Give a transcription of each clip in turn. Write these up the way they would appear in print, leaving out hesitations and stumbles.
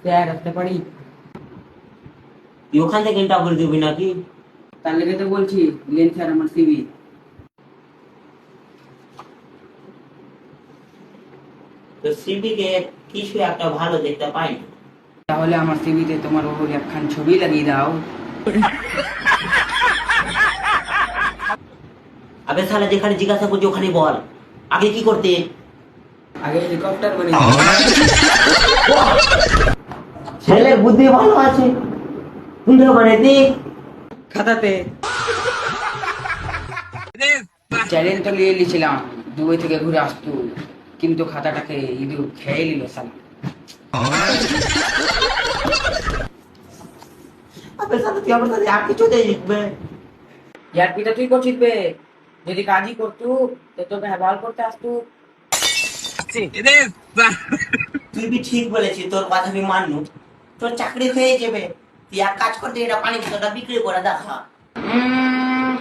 Sir আসতে পারি? তুই ওখান থেকে ইন্টারভিউ দিবি নাকি? তার লেগে তো বলছি, লেন স্যার আমার সিভি। তো সিভি কে কিছু একটা ভালো দেখতে পাই না। তাহলে আমার সিভিতে তোমার ওর একখান ছবি লাগিয়ে দাও। আবে শালা যেখানে জিজ্ঞাসা করছি ওখানে বল, আগে কি করতে? আগে হেলিকপ্টার বানিয়ে ছেলের বুদ্ধি ভালো আছে, কিন্তু মানে দেখ খাতাতে চ্যালেঞ্জ তো নিয়ে নিয়েছিলাম দুবাই থেকে ঘুরে আসতো, কিন্তু খাতাটাকে ইঁদুর খেয়ে নিল সালা। আবে শালা তুই আমার সাথে আর কিছুতেই লিখবে। ইয়ার পিটা তুই করছিস বে, যদি কাজই করতু তো তোকে হ্যাবাল করতে আসতু। তুই বি ঠিক বলেছিস, তোর কথা আমি মানলু। তোর চাকরি হয়ে যাবে, তুই এক কাজ করতে, এটা পানি বোতলটা বিক্রি করে দেখা।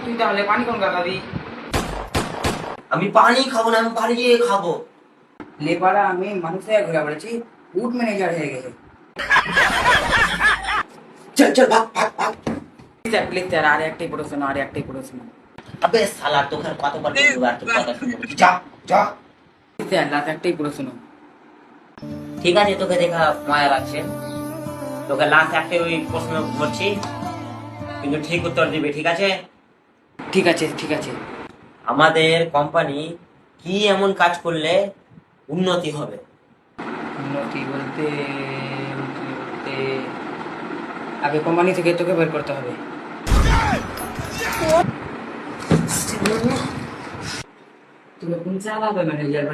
তুই তাহলে পানি কোন খাবি? আমি পানি খাবো না, আমি বাড়ি গিয়ে খাবো। লেপাড়া আমি মানুষের ঘুরে বেড়াচ্ছি, উড ম্যানেজার হয়ে গেছে। চল চল ভাগ ভাগ ভাগ। প্লিজ স্যার, আর একটাই প্রশ্ন, আর একটাই প্রশ্ন। আবে শালা তোকে কতবার বলবো আর তুই কথা শুনবি? যা যা। স্যার লাস্ট একটাই প্রশ্ন। ঠিক আছে, তোকে দেখা মায়া লাগছে, তোকে লাস্ট একটা ওই প্রশ্ন করছি, কিন্তু ঠিক উত্তর দিবি, ঠিক আছে? ঠিক আছে ঠিক আছে। আমাদের কোম্পানি কি এমন কাজ করলে উন্নতি হবে? উন্নতি বলতে আগে কোম্পানি থেকে তোকে বের করতে হবে। তুমি কোন চালাবে ম্যানেজার?